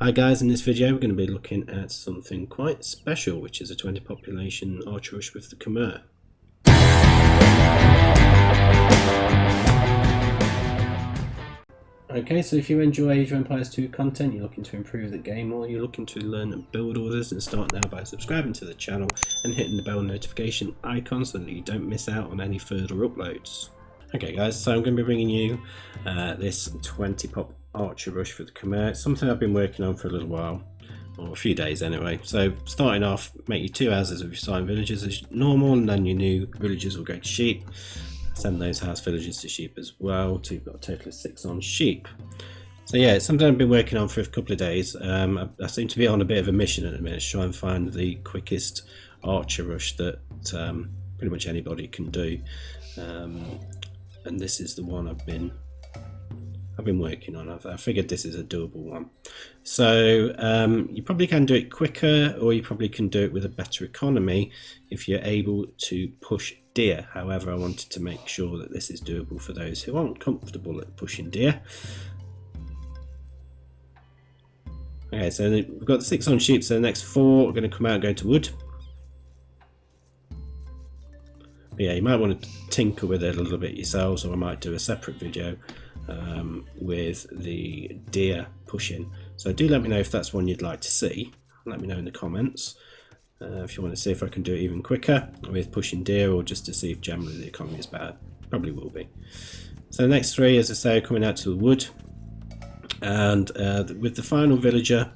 Hi guys, in this video we're going to be looking at something quite special, which is a 20 population archer rush with the Khmer. Okay, so if you enjoy Age of Empires 2 content, you're looking to improve the game, or you're looking to learn build orders, then start now by subscribing to the channel and hitting the bell notification icon so that you don't miss out on any further uploads. Okay guys, so I'm going to be bringing you this 20 pop archer rush for the Khmer. It's something I've been working on for a little while, or a few days anyway. So starting off, make your 2 houses of your sign villages as normal, and then your new villagers will go to sheep. Send those house villagers to sheep as well, so you've got a total of 6 on sheep. So yeah, it's something I've been working on for a couple of days. I seem to be on a bit of a mission at the minute to try and find the quickest archer rush that pretty much anybody can do. And this is the one I've been working on. I figured this is a doable one. So you probably can do it quicker, or you probably can do it with a better economy if you're able to push deer. However, I wanted to make sure that this is doable for those who aren't comfortable at pushing deer. Okay, so we've got the 6 on sheep, so the next 4 are going to come out and go to wood. But yeah, you might want to tinker with it a little bit yourselves, or I might do a separate video with the deer pushing. So do let me know if that's one you'd like to see. Let me know in the comments if you want to see if I can do it even quicker with pushing deer, or just to see if generally the economy is bad. Probably will be. So the next 3, as I say, are coming out to the wood, and with the final villager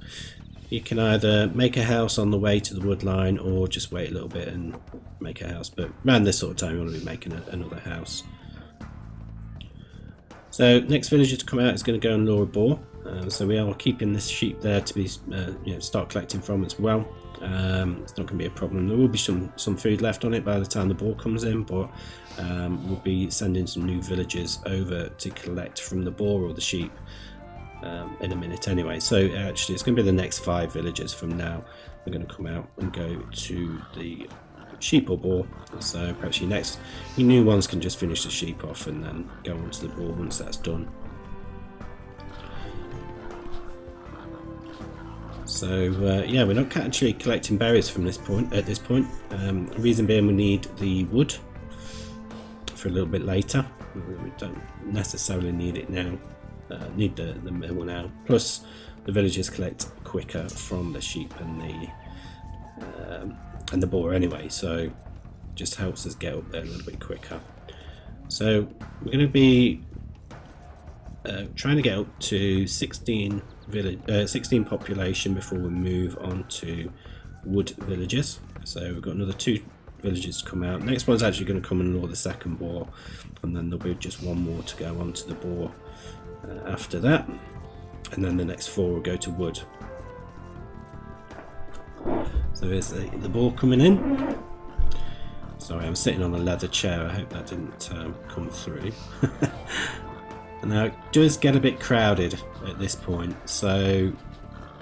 you can either make a house on the way to the wood line, or just wait a little bit and make a house. But around this sort of time you want to be making another house. So next villager to come out is going to go and lure a boar. So we are keeping this sheep there to be start collecting from as well. It's not going to be a problem. There will be some food left on it by the time the boar comes in, but we'll be sending some new villagers over to collect from the boar or the sheep in a minute anyway. So actually it's going to be the next 5 villagers from now. We're going to come out and go to the sheep or boar. So perhaps your new ones can just finish the sheep off and then go on to the boar once that's done. So yeah, we're not actually collecting berries from this point. At this point, the reason being we need the wood for a little bit later. We don't necessarily need it now. Need the mill now. Plus, the villagers collect quicker from the sheep and the boar anyway, so just helps us get up there a little bit quicker. So we're going to be trying to get up to 16 population before we move on to wood villages. So we've got another 2 villages to come out. Next one's actually going to come and lure the second boar, and then there'll be just 1 more to go on to the boar after that, and then the next 4 will go to wood. So here's the boar coming in. Sorry, I'm sitting on a leather chair. I hope that didn't come through. And now it does get a bit crowded at this point, so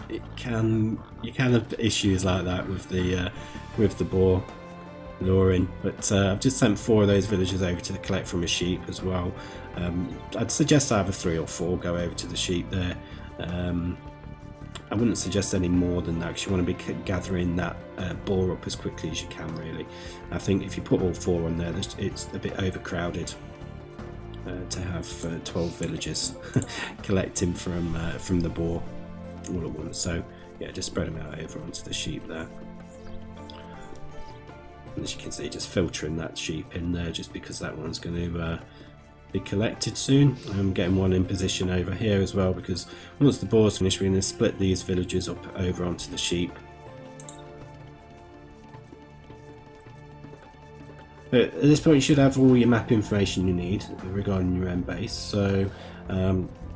you can have issues like that with the boar luring. But I've just sent 4 of those villagers over to collect from a sheep as well. I'd suggest either 3 or 4 go over to the sheep there. I wouldn't suggest any more than that, because you want to be gathering that boar up as quickly as you can, really. I think if you put all 4 on there, it's a bit overcrowded to have 12 villagers collecting from the boar all at once. So yeah, just spread them out over onto the sheep there. And as you can see, just filtering that sheep in there, just because that one's going to be collected soon. I'm getting 1 in position over here as well, because once the boar's finished, we're going to split these villagers up over onto the sheep. But at this point you should have all your map information you need regarding your end base, so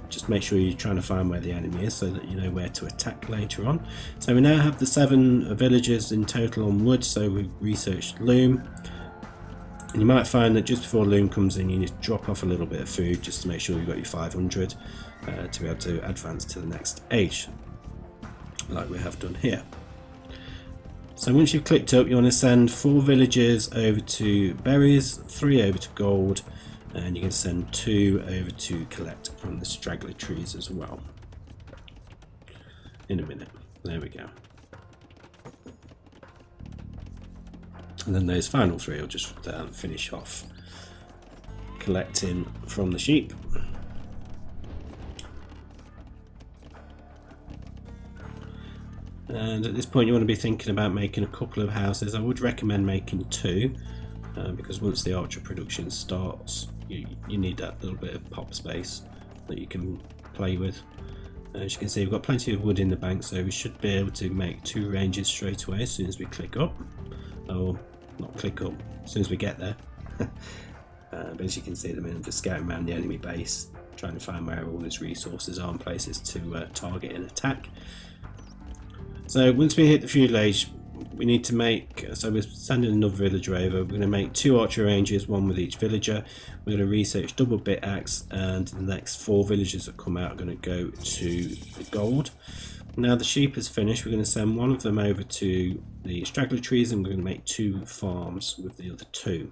just make sure you're trying to find where the enemy is so that you know where to attack later on. So we now have the 7 villagers in total on wood, so we've researched loom. And you might find that just before loom comes in, you need to drop off a little bit of food just to make sure you've got your 500 to be able to advance to the next age, like we have done here. So once you've clicked up, you want to send 4 villagers over to berries, 3 over to gold, and you can send 2 over to collect from the straggler trees as well. in a minute. There we go. And then those final 3 will just finish off collecting from the sheep. And at this point you want to be thinking about making a couple of houses. I would recommend making 2 because once the archer production starts you need that little bit of pop space that you can play with. As you can see, we've got plenty of wood in the bank, so we should be able to make 2 ranges straight away as soon as we click up. Or not click up, as soon as we get there. But as you can see at the minute, I'm just scouting around the enemy base, trying to find where all these resources are and places to target and attack. So once we hit the feudal age, we need to make, so we're sending another villager over. We're going to make 2 archer ranges, 1 with each villager. We're going to research double bit axe, and the next 4 villagers that come out are going to go to the gold. Now the sheep is finished. We're going to send 1 of them over to the straggler trees, and we're going to make 2 farms with the other 2.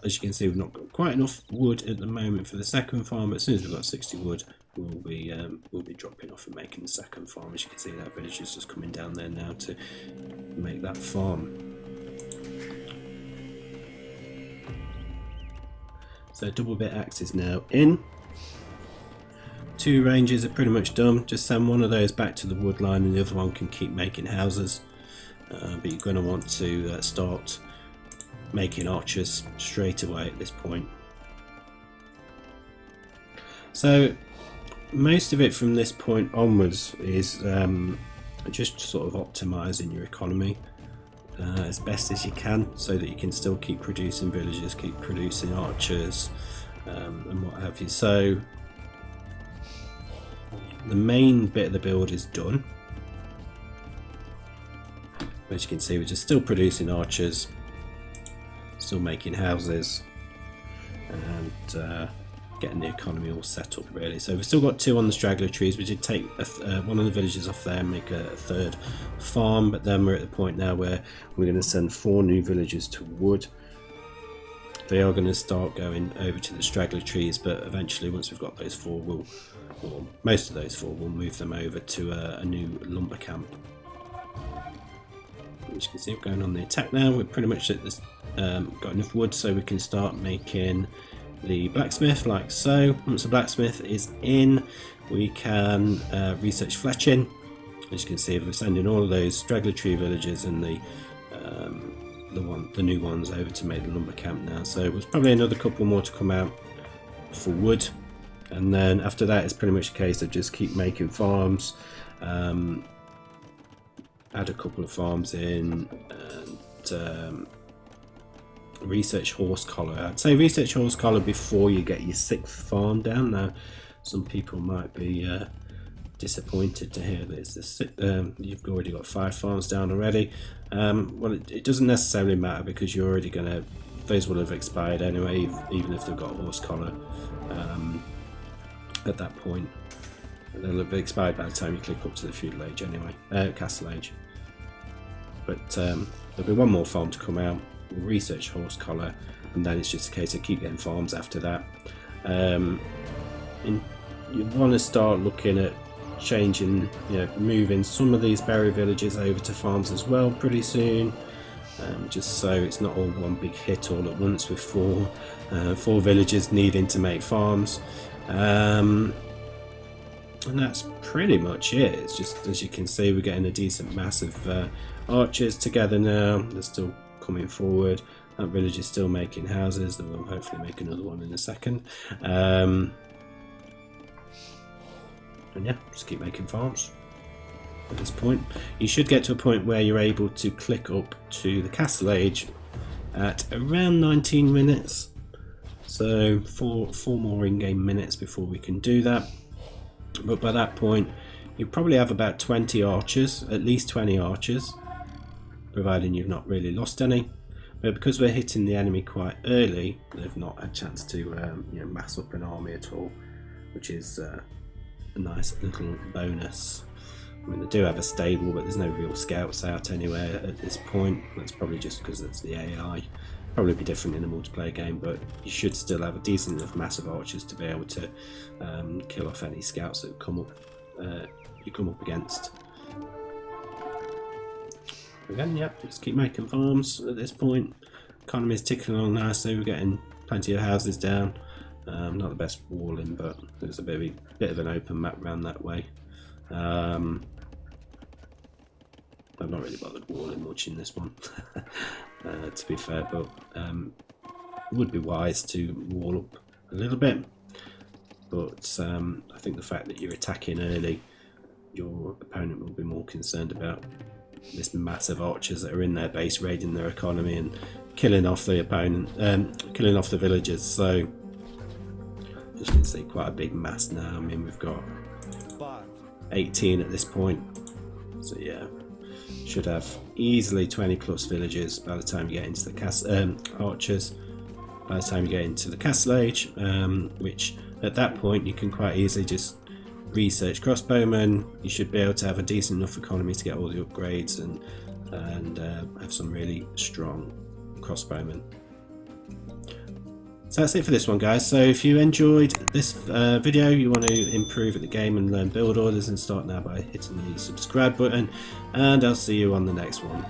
As you can see, we've not got quite enough wood at the moment for the second farm, but as soon as we've got 60 wood, we'll be dropping off and making the second farm. As you can see, that village is just coming down there now to make that farm. So double bit axe is now in. 2 ranges are pretty much done. Just send 1 of those back to the wood line and the other one can keep making houses. But you're going to want to start making archers straight away at this point. So most of it from this point onwards is just sort of optimizing your economy as best as you can, so that you can still keep producing villagers, keep producing archers, and what have you. So the main bit of the build is done. As you can see, we're just still producing archers, still making houses, and getting the economy all set up really. So we've still got 2 on the straggler trees. We did take 1 of the villages off there and make a 3rd farm, but then we're at the point now where we're going to send 4 new villagers to wood. They are going to start going over to the straggler trees, but eventually once we've got those 4, or most of those 4, we'll move them over to a new lumber camp. As you can see, we're going on the attack now. We're pretty much at this, got enough wood so we can start making the blacksmith like so. Once the blacksmith is in, we can research fletching. As you can see, we're sending all of those straggler tree villagers and the new ones over to make the lumber camp now. So there's probably another couple more to come out for wood, and then after that it's pretty much a case of just keep making farms, add a couple of farms in, and research horse collar. I'd say research horse collar before you get your 6th farm down. Now some people might be disappointed to hear this. You've already got 5 farms down already. Well, it doesn't necessarily matter, because you're already going to, those will have expired anyway, even if they've got a horse collar at that point. They'll have expired by the time you click up to the feudal age anyway, castle age. But there'll be 1 more farm to come out. We'll research horse collar, and then it's just a case of keep getting farms after that. You want to start looking at changing, moving some of these berry villages over to farms as well pretty soon, just so it's not all one big hit all at once with 4 villages needing to make farms. And that's pretty much it. It's just, as you can see, we're getting a decent mass of archers together now. They're still coming forward. That village is still making houses. They will hopefully make another one in a second. And yeah, just keep making farms. At this point, you should get to a point where you're able to click up to the castle age at around 19 minutes. So 4 more in-game minutes before we can do that. But by that point, you probably have about 20 archers, at least 20 archers, providing you've not really lost any. But because we're hitting the enemy quite early, they've not had a chance to mass up an army at all, which is a nice little bonus. I mean, they do have a stable, but there's no real scouts out anywhere at this point. That's probably just because it's the AI. Probably be different in a multiplayer game, but you should still have a decent enough mass of archers to be able to kill off any scouts that come up. you come up against. Again, yep, just keep making farms at this point. Economy is ticking along nicely. We're getting plenty of houses down. Not the best walling, but there's a bit of an open map around that way. I'm not really bothered walling much in this one, to be fair, but it would be wise to wall up a little bit. But I think the fact that you're attacking early, your opponent will be more concerned about this massive archers that are in their base, raiding their economy and killing off the opponent, killing off the villagers. So as you can see, quite a big mass now. I mean, we've got 18 at this point, so yeah, should have easily 20 plus villagers by the time you get into the castle, archers, by the time you get into the castle age, which at that point you can quite easily just research crossbowmen. You should be able to have a decent enough economy to get all the upgrades and have some really strong crossbowmen. So that's it for this one, guys. So if you enjoyed this video, you want to improve at the game and learn build orders, and start now by hitting the subscribe button, and I'll see you on the next one.